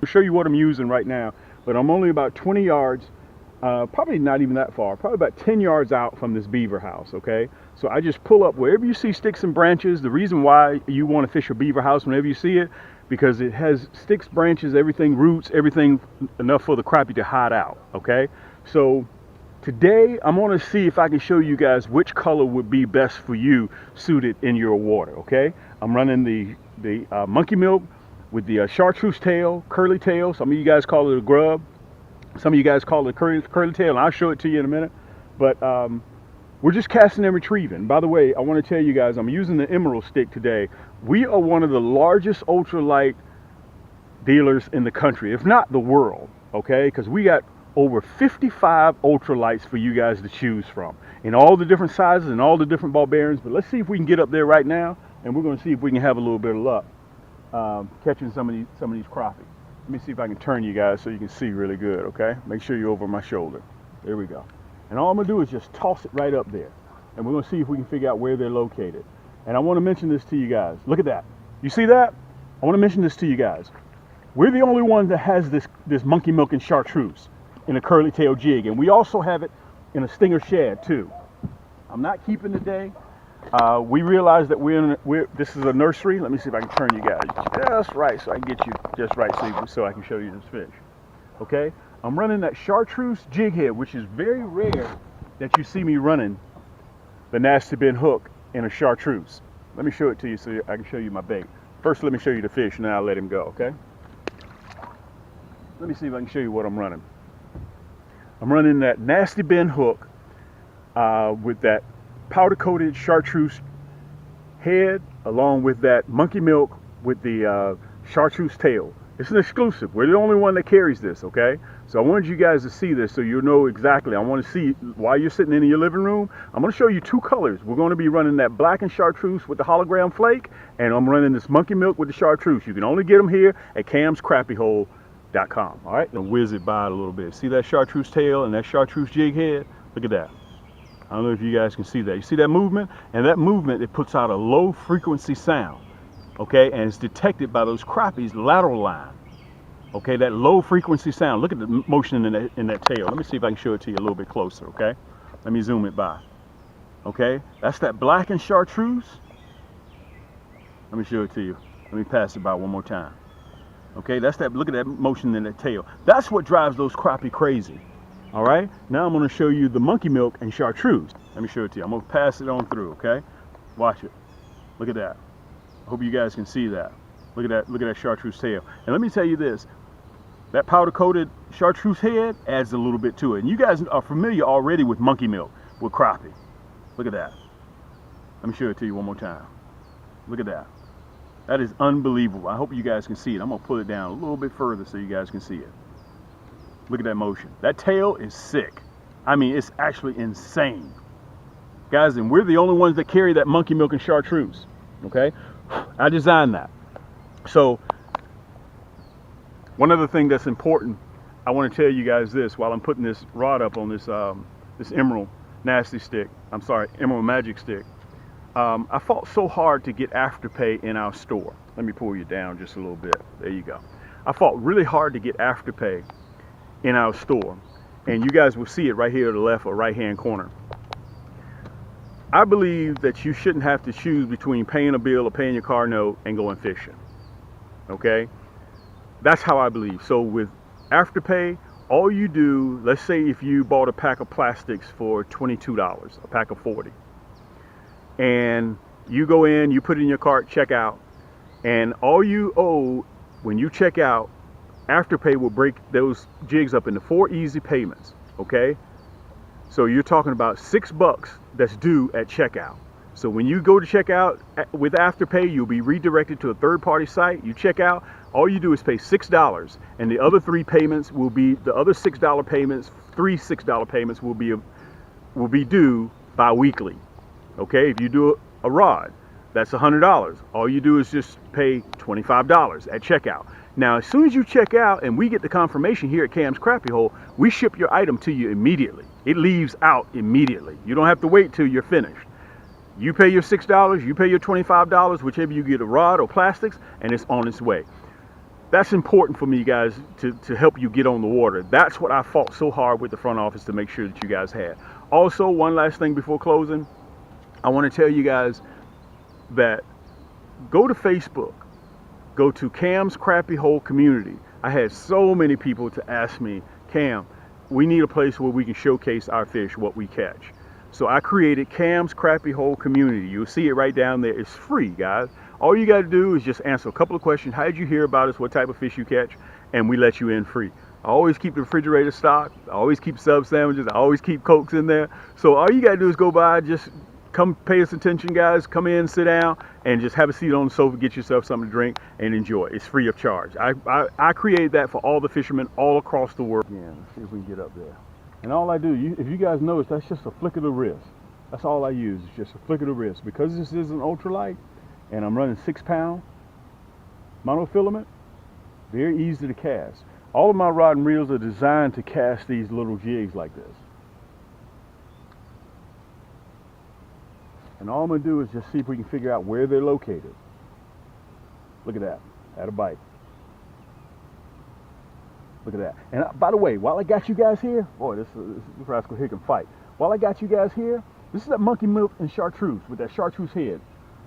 I'll show you what I'm using right now, but I'm only about 20 yards, probably not even that far, probably about 10 yards out from this beaver house, okay? So I just pull up wherever you see sticks and branches. The reason why you want to fish a beaver house whenever you see it, because it has sticks, branches, everything, roots, everything enough for the crappie to hide out, okay? So today I'm going to see if I can show you guys which color would be best for you suited in your water, okay? I'm running the monkey milk with the chartreuse tail, curly tail. Some of you guys call it a grub. Some of you guys call it a curly tail, and I'll show it to you in a minute. But we're just casting and retrieving. By the way, I want to tell you guys, I'm using the emerald stick today. We are one of the largest ultralight dealers in the country, if not the world, okay? Because we got over 55 ultralights for you guys to choose from in all the different sizes and all the different ball bearings. But let's see if we can get up there right now, and we're going to see if we can have a little bit of luck catching some of these crappie. Let me see if I can turn you guys so you can see really good, okay? Make sure you're over my shoulder. There we go. And all I'm gonna do is just toss it right up there. And we're gonna see if we can figure out where they're located. And I wanna mention this to you guys. Look at that. You see that? I wanna mention this to you guys. We're the only one that has this monkey milk and chartreuse in a curly tail jig. And we also have it in a stinger shad too. I'm not keeping today. We realize that this is a nursery. Let me see if I can turn you guys just right so I can get you just right so I can show you this fish. Okay? I'm running that Chartreuse Jig head, which is very rare that you see me running the nasty bend hook in a chartreuse. Let me show it to you so I can show you my bait. First, let me show you the fish, and then I'll let him go, okay? Let me see if I can show you what I'm running. I'm running that nasty bend hook with that powder-coated chartreuse head, along with that monkey milk with the chartreuse tail. It's an exclusive. We're the only one that carries this, okay? So I wanted you guys to see this so you know exactly. I want to see, while you're sitting in your living room, I'm going to show you two colors. We're going to be running that black and chartreuse with the hologram flake, and I'm running this monkey milk with the chartreuse. You can only get them here at camscrappiehole.com, all right? And whiz it by a little bit. See that chartreuse tail and that chartreuse jig head? Look at that. I don't know if you guys can see that. You see that movement? And that movement, it puts out a low frequency sound, okay? And it's detected by those crappies lateral line, okay? That low frequency sound. Look at the motion in that tail. Let me see if I can show it to you a little bit closer, okay? Let me zoom it by, okay? That's that black and chartreuse. Let me show it to you. Let me pass it by one more time, okay? That's that, look at that motion in that tail. That's what drives those crappie crazy. All right, now I'm going to show you the monkey milk and chartreuse. Let me show it to you. I'm going to pass it on through, okay? Watch it. Look at that. I hope you guys can see that. Look at that. Look at that chartreuse tail. And let me tell you this. That powder-coated chartreuse head adds a little bit to it. And you guys are familiar already with monkey milk, with crappie. Look at that. Let me show it to you one more time. Look at that. That is unbelievable. I hope you guys can see it. I'm going to pull it down a little bit further so you guys can see it. Look at that motion. That tail is sick. I mean, it's actually insane. Guys, and we're the only ones that carry that monkey milk and chartreuse, okay? I designed that. So, one other thing that's important, I want to tell you guys this while I'm putting this rod up on this this emerald nasty stick. I'm sorry, emerald magic stick. I fought so hard to get Afterpay in our store. Let me pull you down just a little bit. There you go. I fought really hard to get Afterpay in our store, and you guys will see it right here to the left or right hand corner. I believe that you shouldn't have to choose between paying a bill or paying your car note and going fishing, okay? That's how I believe. So with Afterpay, all you do, let's say if you bought a pack of plastics for $22, a pack of 40, and you go in, you put it in your cart, check out, and all you owe when you check out, Afterpay will break those jigs up into 4 easy payments, okay? So you're talking about $6 that's due at checkout. So when you go to check out with Afterpay, you'll be redirected to a third-party site. You check out, all you do is pay $6, and the other 3 payments will be, the other $6 payments, 3 $6 payments will be due bi-weekly, okay? If you do a rod, that's $100. All you do is just pay $25 at checkout. Now, as soon as you check out and we get the confirmation here at Cam's Crappie Hole, we ship your item to you immediately. It leaves out immediately. You don't have to wait till you're finished. You pay your $6, you pay your $25, whichever you get, a rod or plastics, and it's on its way. That's important for me, guys, to help you get on the water. That's what I fought so hard with the front office to make sure that you guys had. Also, one last thing before closing, I want to tell you guys that go to Facebook, go to Cam's Crappie Hole Community. I had so many people to ask me, Cam, we need a place where we can showcase our fish, what we catch. So I created Cam's Crappie Hole Community. You'll see it right down there. It's free, guys. All you got to do is just answer a couple of questions. How did you hear about us? What type of fish you catch? And we let you in free. I always keep the refrigerator stocked. I always keep sub sandwiches. I always keep Cokes in there. So all you got to do is go by, just come pay us attention, guys. Come in, sit down, and just have a seat on the sofa, get yourself something to drink, and enjoy. It's free of charge. I created that for all the fishermen all across the world. Yeah, let's see if we can get up there. And all I do, if you guys notice, that's just a flick of the wrist. That's all I use, is just a flick of the wrist. Because this is an ultralight, and I'm running 6-pound monofilament, very easy to cast. All of my rod and reels are designed to cast these little jigs like this. And all I'm going to do is just see if we can figure out where they're located. Look at that. Had a bite. Look at that. And by the way, while I got you guys here, boy, this rascal here can fight. While I got you guys here, this is that monkey milk and chartreuse with that chartreuse head.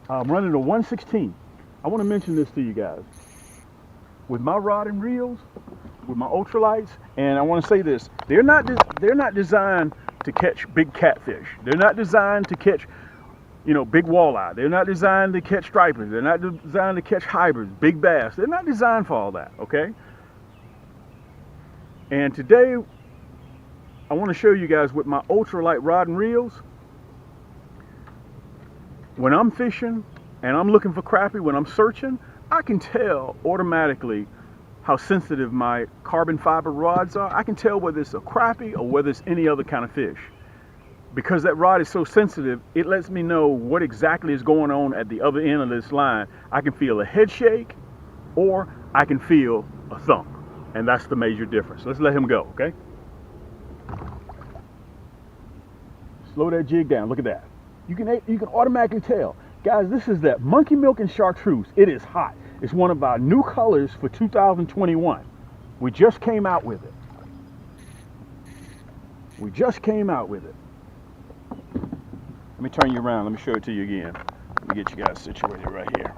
I'm running a 116. I want to mention this to you guys. With my rod and reels, with my ultralights, and I want to say this, they're not designed to catch big catfish. They're not designed to catch, you know, big walleye. They're not designed to catch stripers. They're not designed to catch hybrids, big bass. They're not designed for all that, okay? And today, I want to show you guys with my ultralight rod and reels, when I'm fishing and I'm looking for crappie, when I'm searching, I can tell automatically how sensitive my carbon fiber rods are. I can tell whether it's a crappie or whether it's any other kind of fish. Because that rod is so sensitive, it lets me know what exactly is going on at the other end of this line. I can feel a head shake or I can feel a thump. And that's the major difference. Let's let him go, okay? Slow that jig down. Look at that. You can automatically tell. Guys, this is that monkey milk and chartreuse. It is hot. It's one of our new colors for 2021. We just came out with it. We just came out with it. Let me turn you around. Let me show it to you again. Let me get you guys situated right here.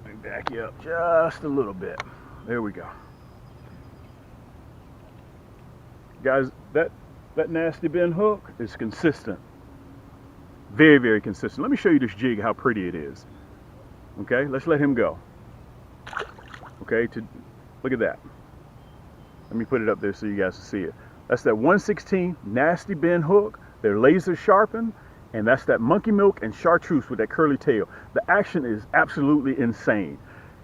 Let me back you up just a little bit. There we go. Guys, that nasty bend hook is consistent. Very, very consistent. Let me show you this jig, how pretty it is. Okay, let's let him go. Okay, look at that. Let me put it up there so you guys can see it. That's that 116 nasty bend hook. They're laser sharpened, and that's that monkey milk and chartreuse with that curly tail. The action is absolutely insane.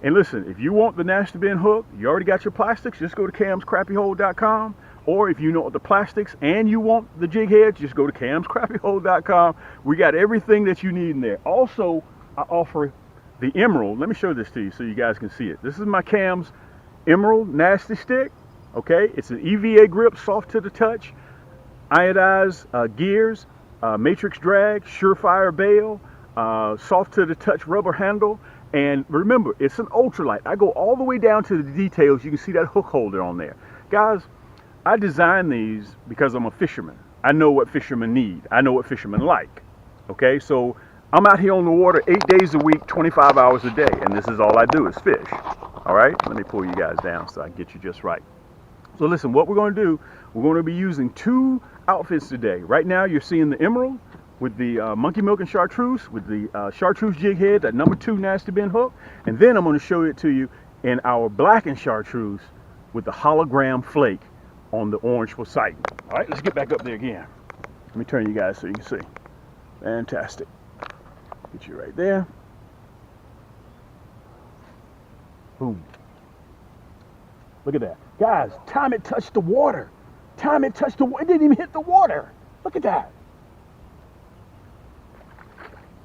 And listen, if you want the nasty bend hook, you already got your plastics, just go to camscrappiehole.com. Or if you know the plastics and you want the jig heads, just go to camscrappiehole.com. We got everything that you need in there. Also, I offer the emerald. Let me show this to you so you guys can see it. This is my Cam's Emerald Nasty Stick. Okay, it's an EVA grip, soft to the touch, iodized gears, matrix drag, surefire bail, soft to the touch rubber handle. And remember, it's an ultralight. I go all the way down to the details. You can see that hook holder on there. Guys, I designed these because I'm a fisherman. I know what fishermen need. I know what fishermen like. Okay, so I'm out here on the water 8 days a week, 25 hours a day, and this is all I do is fish. All right, let me pull you guys down so I can get you just right. So listen, what we're going to do, we're going to be using 2 outfits today. Right now, you're seeing the emerald with the monkey milk and chartreuse, with the chartreuse jig head, that number 2 nasty bend hook, and then I'm going to show it to you in our black and chartreuse with the hologram flake on the orange Poseidon. All right, let's get back up there again. Let me turn you guys so you can see. Fantastic. Get you right there. Boom. Look at that. Guys, time it touched the water. Time it touched the water. It didn't even hit the water. Look at that.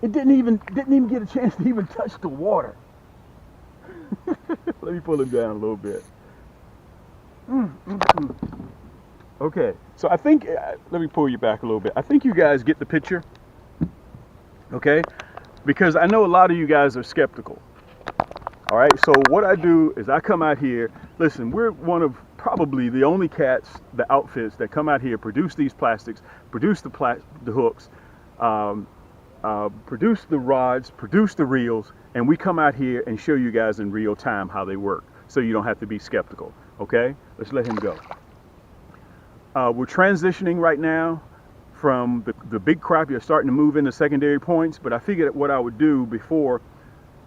It didn't even get a chance to even touch the water. Let me pull him down a little bit. Okay, so I think, let me pull you back a little bit. I think you guys get the picture, okay? Because I know a lot of you guys are skeptical. All right, so what I do is I come out here. Listen, we're one of probably the only the outfits that come out here, produce these plastics, produce the hooks, produce the rods, produce the reels, and we come out here and show you guys in real time how they work, so you don't have to be skeptical. Okay, let's let him go. We're transitioning right now from the big crappie are starting to move into secondary points, but I figured what I would do before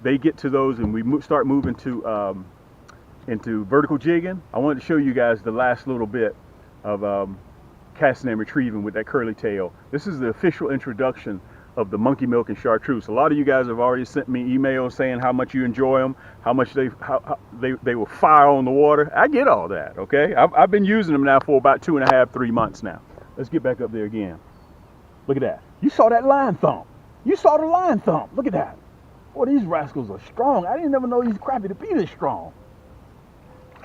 they get to those and we start moving to into vertical jigging, I wanted to show you guys the last little bit of casting and retrieving with that curly tail. This is the official introduction of the monkey milk and chartreuse. A lot of you guys have already sent me emails saying how much you enjoy them, how much how they will fire on the water. I get all that, okay? I've been using them now for about 2.5, 3 months now. Let's get back up there again. Look at that. You saw that line thump. You saw the line thump. Look at that. Boy, these rascals are strong. I didn't ever know these crappie to be this strong.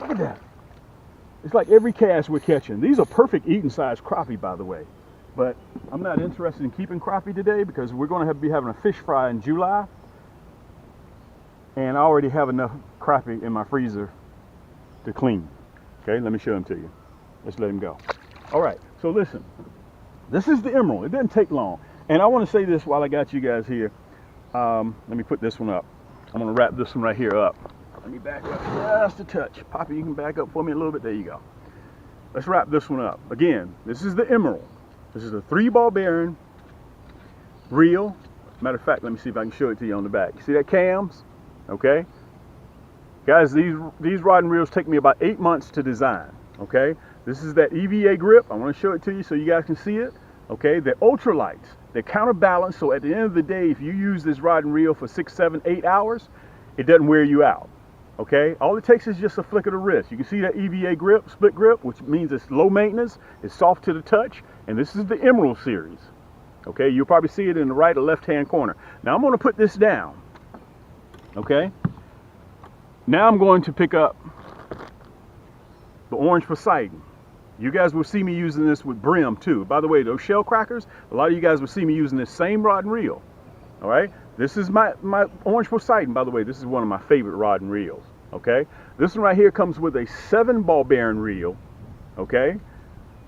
Look at that. It's like every cast we're catching. These are perfect eating size crappie, by the way. But I'm not interested in keeping crappie today because we're going to be having a fish fry in July. And I already have enough crappie in my freezer to clean. Okay, let me show them to you. Let's let him go. All right, so listen. This is the emerald. It doesn't take long. And I want to say this while I got you guys here. Let me put this one up. I'm going to wrap this one right here up. Let me back up just a touch. Poppy, you can back up for me a little bit. There you go. Let's wrap this one up. Again, this is the emerald. This is a 3-ball bearing reel. Matter of fact, let me see if I can show it to you on the back. You see that cams? Okay. Guys, these rod and reels take me about 8 months to design. Okay. This is that EVA grip. I want to show it to you so you guys can see it. Okay. They're ultralights. They're counterbalanced. So at the end of the day, if you use this rod and reel for 6, 7, 8 hours, it doesn't wear you out. Okay, all it takes is just a flick of the wrist. You can see that EVA grip, split grip, which means it's low maintenance, it's soft to the touch, and this is the Emerald series. Okay, you'll probably see it in the right or left hand corner. Now I'm going to put this down. Okay, now I'm going to pick up the orange Poseidon. You guys will see me using this with brim too. By the way, those shell crackers, a lot of you guys will see me using this same rod and reel. All right, this is my orange Poseidon. By the way, this is one of my favorite rod and reels. Okay, this one right here comes with a 7-ball bearing reel. Okay,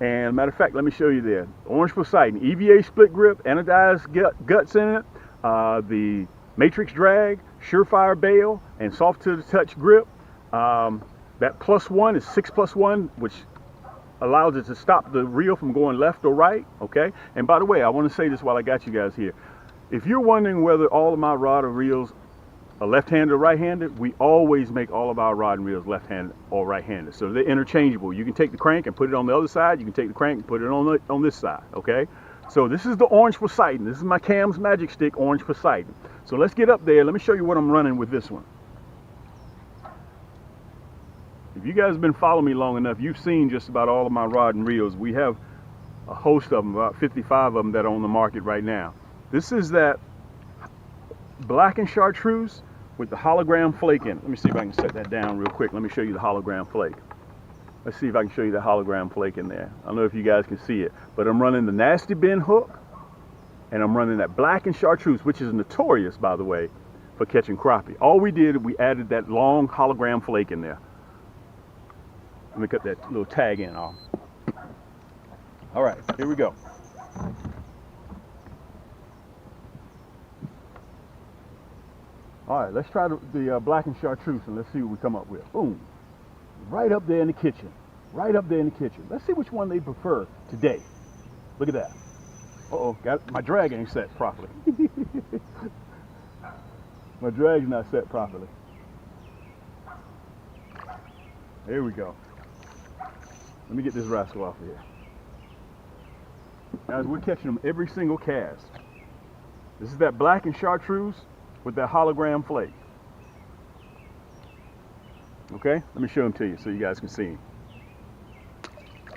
and matter of fact, let me show you there. Orange Poseidon, EVA split grip, anodized guts in it, the matrix drag, surefire bail, and soft to the touch grip. That +1 is 6+1, which allows it to stop the reel from going left or right. Okay, and by the way, I want to say this while I got you guys here. If you're wondering whether all of my rod or reels are left-handed or right-handed, we always make all of our rod and reels left-handed or right-handed. So they're interchangeable. You can take the crank and put it on the other side. You can take the crank and put it on this side, okay? So this is the orange Poseidon. This is my Cam's Magic Stick orange Poseidon. So let's get up there. Let me show you what I'm running with this one. If you guys have been following me long enough, you've seen just about all of my rod and reels. We have a host of them, about 55 of them that are on the market right now. This is that black and chartreuse with the hologram flake in it. Let me see if I can set that down real quick. Let me show you the hologram flake. Let's see if I can show you the hologram flake in there. I don't know if you guys can see it, but I'm running the nasty bend hook and I'm running that black and chartreuse, which is notorious, by the way, for catching crappie. All we did, we added that long hologram flake in there. Let me cut that little tag in off. All right, here we go. All right, let's try the black and chartreuse and let's see what we come up with. Boom. Right up there in the kitchen. Right up there in the kitchen. Let's see which one they prefer today. Look at that. Uh-oh, my drag ain't set properly. My drag's not set properly. There we go. Let me get this rascal off of here. Guys, we're catching them every single cast. This is that black and chartreuse with that hologram flake. Okay, let me show them to you so you guys can see him.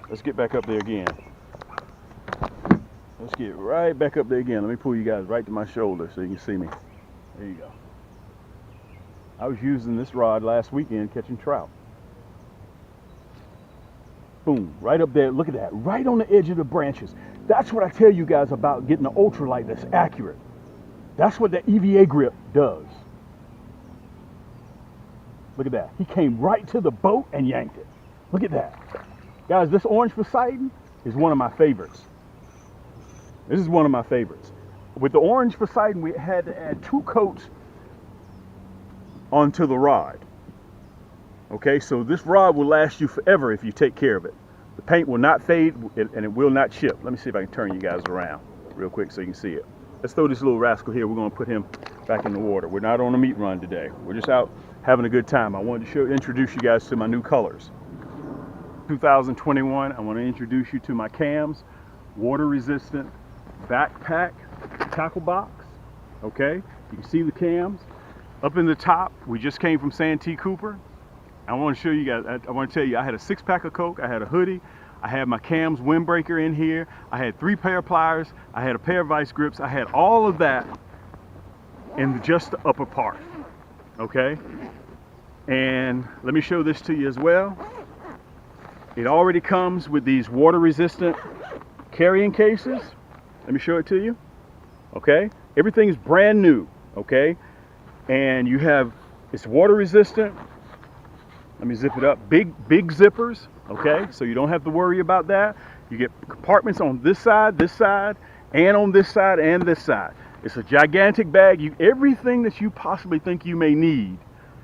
Let's get back up there again. Let's get right back up there again. Let me pull you guys right to my shoulder so you can see me. There you go. I was using this rod last weekend catching trout. Boom, right up there. Look at that, right on the edge of the branches. That's what I tell you guys about getting an ultralight that's accurate. That's what the EVA grip does. Look at that. He came right to the boat and yanked it. Look at that. Guys, this orange Poseidon is one of my favorites. This is one of my favorites. With the orange Poseidon, we had to add 2 coats onto the rod. Okay, so this rod will last you forever if you take care of it. The paint will not fade and it will not chip. Let me see if I can turn you guys around real quick so you can see it. Let's throw this little rascal here. We're going to put him back in the water. We're not on a meat run today. We're just out having a good time. I wanted to introduce you guys to my new colors. 2021, I want to introduce you to my cams, water resistant Back-Pak Tacklebox. Okay, you can see the cams up in the top. We just came from Santee Cooper. I want to show you guys, I want to tell you, I had a 6-pack of Coke, I had a hoodie, I had my cams windbreaker in here, I had 3 pair of pliers, I had a pair of vice grips, I had all of that in just the upper part. Okay, and let me show this to you as well. It already comes with these water resistant carrying cases. Let me show it to you. Okay, everything is brand new. Okay, and you have, it's water resistant. Let me zip it up. Big zippers. Okay, so you don't have to worry about that. You get compartments on this side, and on this side, and this side. It's a gigantic bag. Everything that you possibly think you may need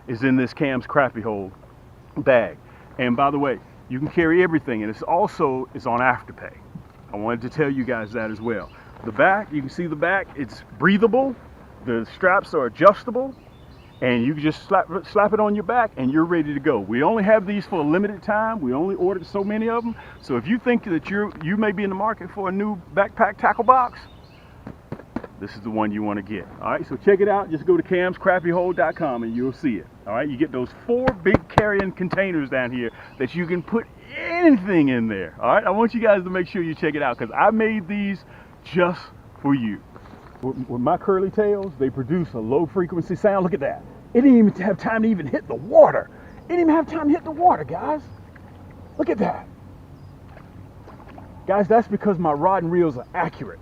is in this Cam's Crappie Hole bag. And by the way, you can carry everything, and it's on Afterpay. I wanted to tell you guys that as well. The back, you can see the back, it's breathable. The straps are adjustable, and you can just slap it on your back and you're ready to go. We only have these for a limited time. We only ordered so many of them. So if you think that you may be in the market for a new Back-Pak tackle box, this is the one you want to get. All right, so check it out. Just go to camscrappiehole.com and you'll see it. All right, you get those 4 big carrying containers down here that you can put anything in there. All right, I want you guys to make sure you check it out because I made these just for you. With my curly tails, they produce a low frequency sound. Look at that. It didn't even have time to even hit the water. It didn't even have time to hit the water, guys. Look at that. Guys, that's because my rod and reels are accurate.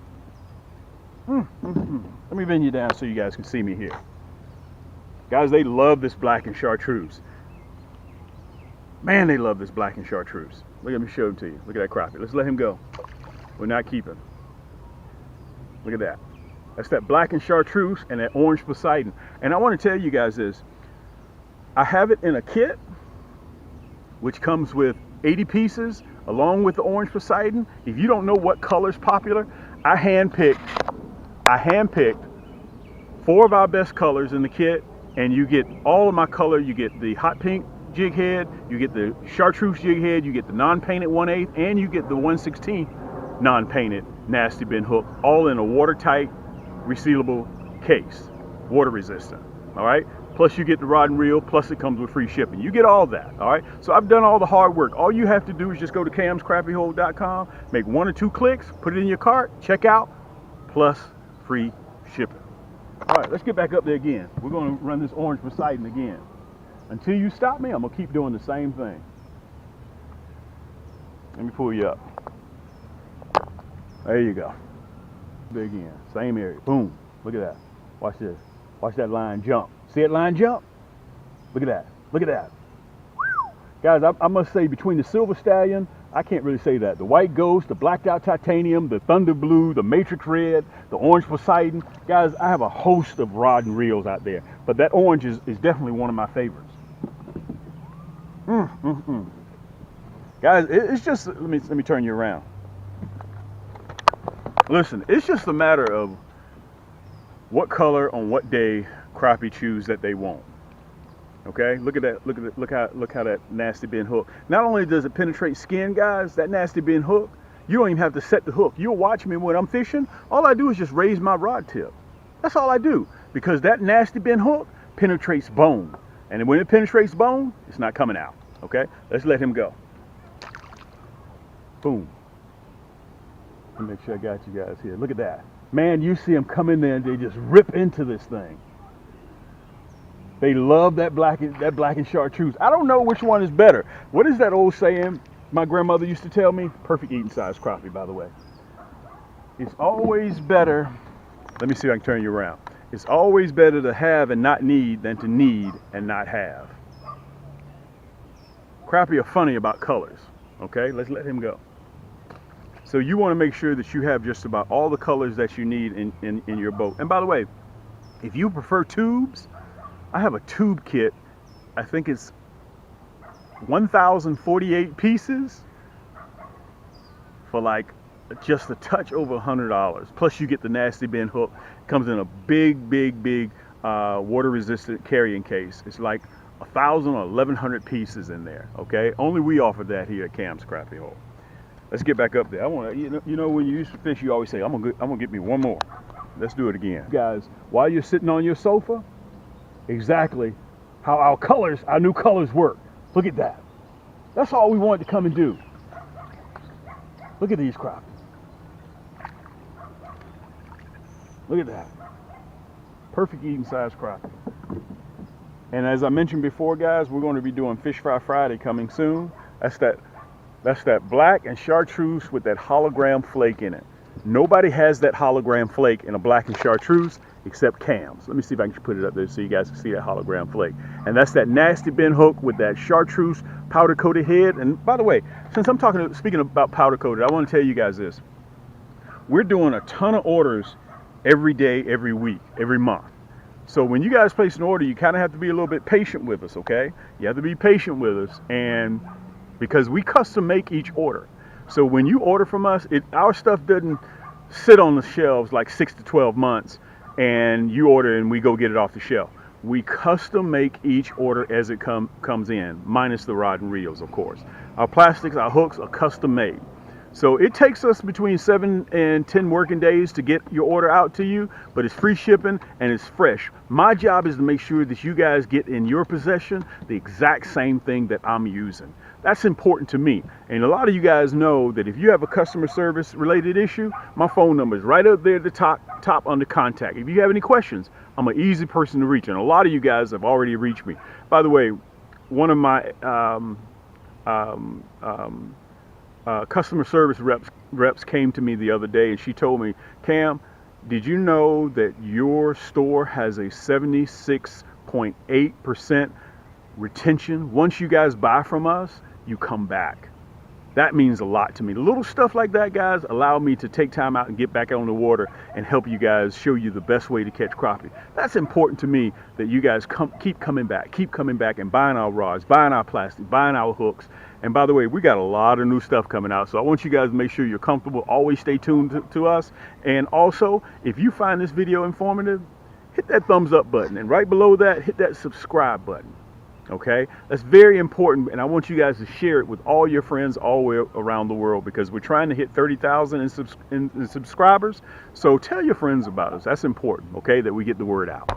Let me bend you down so you guys can see me here. Guys, they love this black and chartreuse. Man, they love this black and chartreuse. Let me show them to you. Look at that crappie. Let's let him go. We're not keeping. Look at that. That's that black and chartreuse and that orange Poseidon. And I want to tell you guys this. I have it in a kit, which comes with 80 pieces, along with the orange Poseidon. If you don't know what color's popular, I handpicked 4 of our best colors in the kit, and you get all of my color. You get the hot pink jig head, you get the chartreuse jig head, you get the non-painted 1/8, and you get the 1/16 non-painted nasty bin hook, all in a watertight resealable case, water resistant. All right, plus you get the rod and reel, plus it comes with free shipping. You get all that. All right, so I've done all the hard work. All you have to do is just go to camscrappiehole.com, make 1 or 2 clicks, put it in your cart, check out, plus free shipping. All right, let's get back up there again. We're going to run this orange Poseidon again. Until you stop me, I'm going to keep doing the same thing. Let me pull you up. There you go. There again, same area. Boom. Look at that. Watch this. Watch that line jump. See that line jump? Look at that. Look at that. Whew. Guys, I must say, between the Silver Stallion, I can't really say that. The White Ghost, the Blacked Out Titanium, the Thunder Blue, the Matrix Red, the Orange Poseidon. Guys, I have a host of rod and reels out there, but that orange is definitely one of my favorites. Guys, it's just, let me turn you around. Listen, it's just a matter of what color on what day crappie choose that they want. Okay, look at that. Look how that nasty bin hook. Not only does it penetrate skin, guys, that nasty bin hook, you don't even have to set the hook. You'll watch me when I'm fishing. All I do is just raise my rod tip. That's all I do, because that nasty bin hook penetrates bone, and when it penetrates bone, it's not coming out. Okay, let's let him go. Boom. Let me make sure I got you guys here. Look at that. Man, you see them come in there and they just rip into this thing. They love that black and chartreuse. I don't know which one is better. What is that old saying my grandmother used to tell me? Perfect eating size crappie, by the way. It's always better. Let me see if I can turn you around. It's always better to have and not need than to need and not have. Crappie are funny about colors. Okay, let's let him go. So you want to make sure that you have just about all the colors that you need in your boat. And by the way, if you prefer tubes, I have a tube kit. I think it's 1,048 pieces for like just a touch over $100. Plus you get the nasty bend hook. Comes in a big water resistant carrying case. It's like 1,000 or 1,100 pieces in there. Okay, only we offer that here at Cam's Crappie Hole. Let's get back up there. I want to, you know, when you used to fish, you always say, I'm gonna get me one more. Let's do it again, guys. While you're sitting on your sofa, exactly how our new colors work. Look at that. That's all we wanted to come and do. Look at these crappie. Look at that. Perfect eating size crappie. And as I mentioned before, guys, we're going to be doing Fish Fry Friday coming soon. That's that black and chartreuse with that hologram flake in it. Nobody has that hologram flake in a black and chartreuse except Cam's. Let me see if I can put it up there so you guys can see that hologram flake. And that's that nasty bend hook with that chartreuse powder coated head. And by the way, since I'm speaking about powder coated, I want to tell you guys this. We're doing a ton of orders every day, every week, every month. So when you guys place an order, you kind of have to be a little bit patient with us, okay? You have to be patient with us, and because we custom make each order. So when you order from us, our stuff doesn't sit on the shelves like 6 to 12 months and you order and we go get it off the shelf. We custom make each order as it comes in, minus the rod and reels, of course. Our plastics, our hooks are custom made. So it takes us between 7 and 10 working days to get your order out to you, but it's free shipping and it's fresh. My job is to make sure that you guys get in your possession the exact same thing that I'm using. That's important to me. And a lot of you guys know that if you have a customer service related issue, my phone number is right up there at the top under contact. If you have any questions, I'm an easy person to reach. And a lot of you guys have already reached me. By the way, one of my customer service reps came to me the other day and she told me, Cam, did you know that your store has a 76.8% retention? Once you guys buy from us, you come back. That means a lot to me. The little stuff like that, guys, allow me to take time out and get back on the water and help you guys, show you the best way to catch crappie. That's important to me, that you guys keep coming back and buying our rods, buying our plastic, buying our hooks. And by the way, we got a lot of new stuff coming out, so I want you guys to make sure you're comfortable. Always stay tuned to us. And also, if you find this video informative, hit that thumbs up button, and right below that, hit that subscribe button. Okay, that's very important, and I want you guys to share it with all your friends all the way around the world, because we're trying to hit 30,000 in subscribers. So tell your friends about us. That's important, okay, that we get the word out.